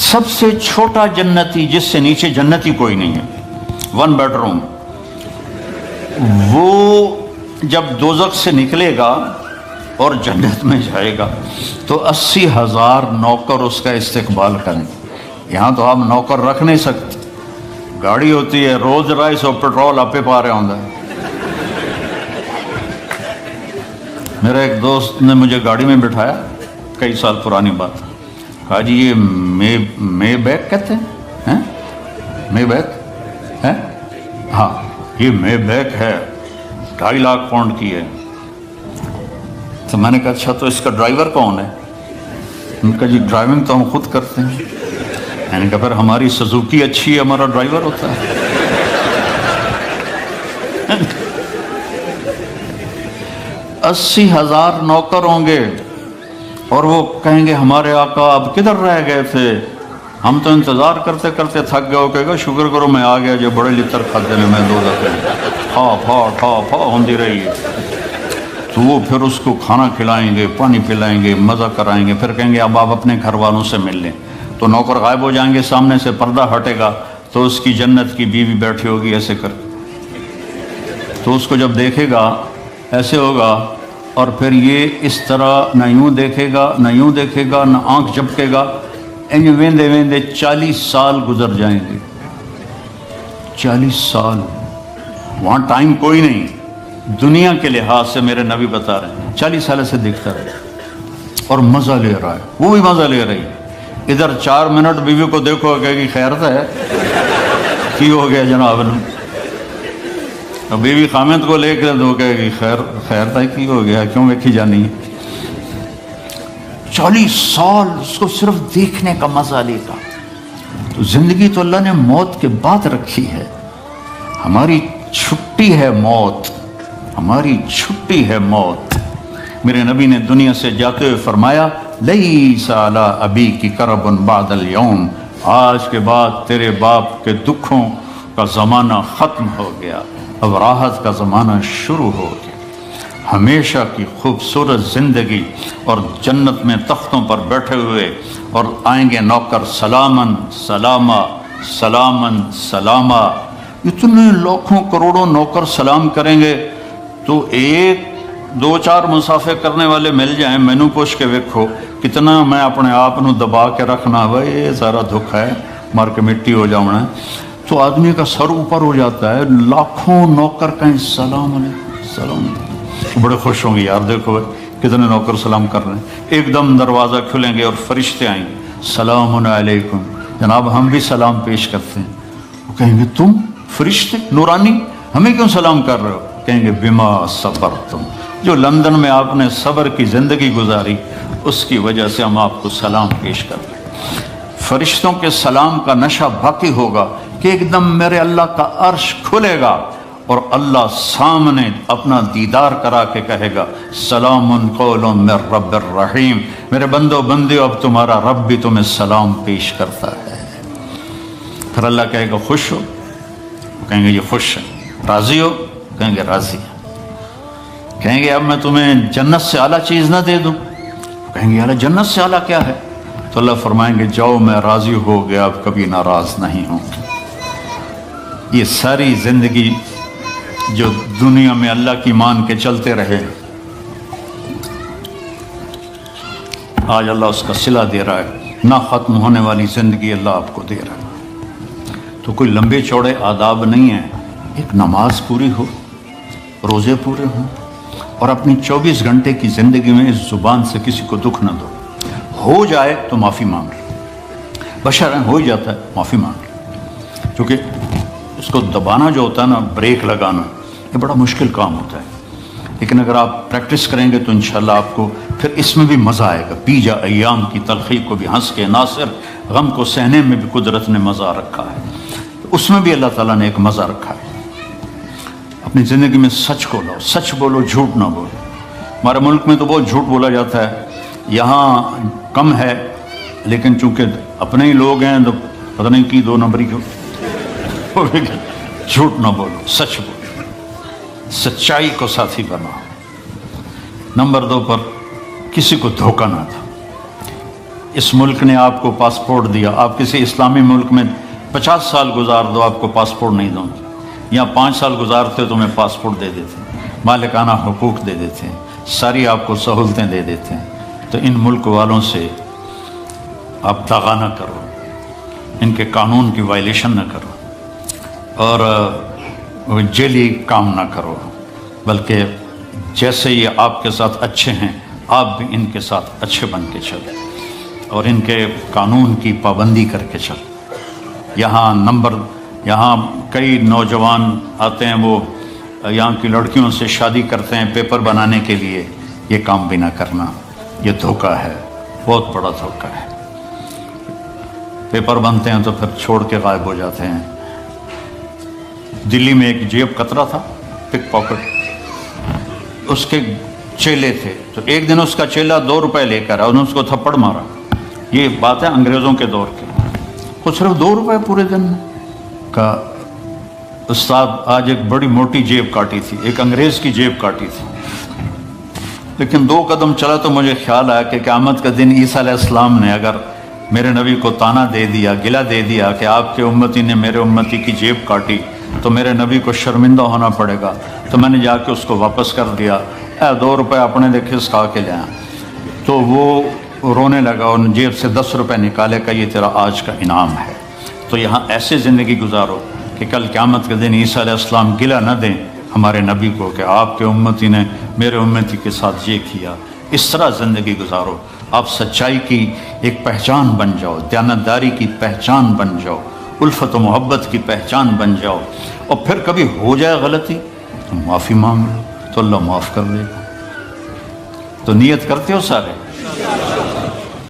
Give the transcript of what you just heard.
سب سے چھوٹا جنتی جس سے نیچے جنتی کوئی نہیں ہے، 1 بیڈروم، وہ جب دوزخ سے نکلے گا اور جنت میں جائے گا تو 80,000 نوکر اس کا استقبال کریں۔ یہاں تو آپ نوکر رکھ نہیں سکتے، گاڑی ہوتی ہے رولز رائس اور پیٹرول آپ پہ پا رہا ہوں۔ میرا ایک دوست نے مجھے گاڑی میں بٹھایا، کئی سال پرانی بات، کہا جی یہ مے بیک کہتے ہیں، مے بیک ہے؟ ہاں یہ مے بیک ہے، 2.5 لاکھ پاؤنڈ کی ہے۔ تو میں نے کہا اچھا تو اس کا ڈرائیور کون ہے؟ ان کا جی ڈرائیونگ تو ہم خود کرتے ہیں۔ میں نے کہا پھر ہماری سزوکی اچھی ہے، ہمارا ڈرائیور ہوتا ہے۔ 80,000 نوکر ہوں گے اور وہ کہیں گے ہمارے آقا آپ کدھر رہ گئے تھے، ہم تو انتظار کرتے کرتے تھک گئے ہو، کہے گا شکر کرو میں آ گیا جو بڑے لطر کھاتے نے میں 2 دفعے ٹھا ہوندی رہی ہے۔ تو وہ پھر اس کو کھانا کھلائیں گے، پانی پلائیں گے، مزہ کرائیں گے، پھر کہیں گے اب آپ اپنے گھر والوں سے مل لیں، تو نوکر غائب ہو جائیں گے، سامنے سے پردہ ہٹے گا تو اس کی جنت کی بیوی بیٹھی ہوگی ایسے کر کے، تو اس کو جب دیکھے گا ایسے ہوگا، اور پھر یہ اس طرح نہ یوں دیکھے گا نہ یوں دیکھے گا نہ آنکھ جھپکے گا، ویندے ویندے 40 سال گزر جائیں گے۔ 40 سال، وہاں ٹائم کوئی نہیں، دنیا کے لحاظ سے میرے نبی بتا رہے ہیں 40 سال سے دیکھتا رہے اور مزہ لے رہا ہے، وہ بھی مزہ لے رہی ہے۔ ادھر 4 منٹ بیوی کو دیکھو کہے گی خیرت ہے کی ہو گیا جناب، بیوی خامد کو لے کے دو کہے گی خیر ہے کی ہو گیا، کیوں ویکھی جانی ہے۔ 40 سال اس کو صرف دیکھنے کا مزہ لے گا۔ تو زندگی تو اللہ نے موت کے بعد رکھی ہے، ہماری چھٹی ہے موت، ہماری چھٹی ہے موت۔ میرے نبی نے دنیا سے جاتے ہوئے فرمایا لیس علی ابیک کرب بعد اليوم، آج کے بعد تیرے باپ کے دکھوں کا زمانہ ختم ہو گیا، اب راحت کا زمانہ شروع ہو گیا۔ ہمیشہ کی خوبصورت زندگی اور جنت میں تختوں پر بیٹھے ہوئے، اور آئیں گے نوکر سلامن سلامہ سلامن سلامہ، اتنے لاکھوں کروڑوں نوکر سلام کریں گے تو 1-2-4 مسافے کرنے والے مل جائیں، مینو پوچھ کے ویکھو کتنا میں اپنے آپ نو دبا کے رکھنا، بھائی یہ سارا دکھ ہے مار کے مٹی ہو جاؤنا، تو آدمی کا سر اوپر ہو جاتا ہے، لاکھوں نوکر کہیں سلام علیکم سلام علیکم، بڑے خوش ہوں گے یار دیکھو کتنے نوکر سلام کر رہے ہیں۔ ایک دم دروازہ کھلیں گے اور فرشتے آئیں گے، سلام علیکم جناب ہم بھی سلام پیش کرتے ہیں۔ وہ کہیں گے تم فرشتے نورانی ہمیں کیوں سلام کر رہے ہو؟ کہیں گے بما صبرتم، جو لندن میں آپ نے صبر کی زندگی گزاری اس کی وجہ سے ہم آپ کو سلام پیش کرتے ہیں۔ فرشتوں کے سلام کا نشہ باقی ہوگا کہ ایک دم میرے اللہ کا عرش کھلے گا اور اللہ سامنے اپنا دیدار کرا کے کہے گا سلام قول من رب الرحیم، میرے بندو بندیو اب تمہارا رب بھی تمہیں سلام پیش کرتا ہے۔ پھر اللہ کہے گا خوش ہو؟ وہ کہیں گے یہ خوش ہے۔ راضی ہو؟ کہیں گے راضی ہے۔ کہیں گے اب میں تمہیں جنت سے اعلیٰ چیز نہ دے دوں؟ کہیں گے اعلیٰ جنت سے اعلیٰ کیا ہے؟ تو اللہ فرمائیں گے جاؤ میں راضی ہو گیا، اب کبھی ناراض نہیں ہوں۔ یہ ساری زندگی جو دنیا میں اللہ کی مان کے چلتے رہے، آج اللہ اس کا صلہ دے رہا ہے، نہ ختم ہونے والی زندگی اللہ آپ کو دے رہا ہے۔ تو کوئی لمبے چوڑے آداب نہیں ہیں، ایک نماز پوری ہو، روزے پورے ہوں، اور اپنی 24 گھنٹے کی زندگی میں اس زبان سے کسی کو دکھ نہ دو۔ ہو جائے تو معافی مانگ لو، بشر ہو ہی جاتا ہے معافی مانگ لو، کیونکہ اس کو دبانا جو ہوتا ہے نا، بریک لگانا، یہ بڑا مشکل کام ہوتا ہے، لیکن اگر آپ پریکٹس کریں گے تو انشاءاللہ آپ کو پھر اس میں بھی مزہ آئے گا۔ پی جا ایام کی تلخی کو بھی ہنس کے، ناصر غم کو سہنے میں بھی قدرت نے مزہ رکھا ہے، اس میں بھی اللہ تعالیٰ نے ایک مزہ رکھا ہے۔ اپنی زندگی میں سچ کو لاؤ، سچ بولو، جھوٹ نہ بولو۔ ہمارے ملک میں تو بہت جھوٹ بولا جاتا ہے، یہاں کم ہے، لیکن چونکہ اپنے ہی لوگ ہیں تو پتہ نہیں کی 2 نمبری کیوں، جھوٹ نہ بولو، سچ بولو، سچائی کو ساتھی بناؤ۔ نمبر 2 پر کسی کو دھوکہ نہ دو۔ اس ملک نے آپ کو پاسپورٹ دیا، آپ کسی اسلامی ملک میں 50 سال گزار دو آپ کو پاسپورٹ نہیں دوں گی، یہاں 5 سال گزارتے تو میں پاسپورٹ دے دیتے ہیں، مالکانہ حقوق دے دیتے ہیں، ساری آپ کو سہولتیں دے دیتے ہیں۔ تو ان ملک والوں سے آپ دغا نہ کرو، ان کے قانون کی وائلیشن نہ کرو، اور جیلی کام نہ کرو، بلکہ جیسے یہ آپ کے ساتھ اچھے ہیں آپ بھی ان کے ساتھ اچھے بن کے چلیں اور ان کے قانون کی پابندی کر کے چلیں۔ یہاں کئی نوجوان آتے ہیں، وہ یہاں کی لڑکیوں سے شادی کرتے ہیں پیپر بنانے کے لیے، یہ کام بھی نہ کرنا، یہ دھوکہ ہے، بہت بڑا دھوکہ ہے۔ پیپر بنتے ہیں تو پھر چھوڑ کے غائب ہو جاتے ہیں۔ دلی میں ایک جیب کترا تھا، پک پاکٹ، اس کے چیلے تھے، تو ایک دن اس کا چیلا 2 روپے لے کر آیا، انہوں نے اس کو تھپڑ مارا۔ یہ بات ہے انگریزوں کے دور کی، وہ صرف 2 روپے پورے دن میں کا استاد آج ایک بڑی موٹی جیب کاٹی تھی، ایک انگریز کی جیب کاٹی تھی، لیکن 2 قدم چلا تو مجھے خیال آیا کہ قیامت کا دن عیسیٰ علیہ السلام نے اگر میرے نبی کو تانا دے دیا، گلہ دے دیا کہ آپ کے امتی نے میرے امتی کی جیب کاٹی، تو میرے نبی کو شرمندہ ہونا پڑے گا، تو میں نے جا کے اس کو واپس کر دیا، 2 روپے اپنے لے کھسکا کے لے آیا۔ تو وہ رونے لگا اور جیب سے 10 روپے نکالے، کہ یہ تیرا آج کا انعام ہے۔ تو یہاں ایسے زندگی گزارو کہ کل قیامت کے دن عیسیٰ علیہ السلام گلہ نہ دیں ہمارے نبی کو کہ آپ کے امتی نے میرے امتی کے ساتھ یہ کیا۔ اس طرح زندگی گزارو، آپ سچائی کی ایک پہچان بن جاؤ، دیانتداری کی پہچان بن جاؤ، الفت و محبت کی پہچان بن جاؤ، اور پھر کبھی ہو جائے غلطی تو معافی مانگ لو تو اللہ معاف کر دے گا۔ تو نیت کرتے ہو سارے؟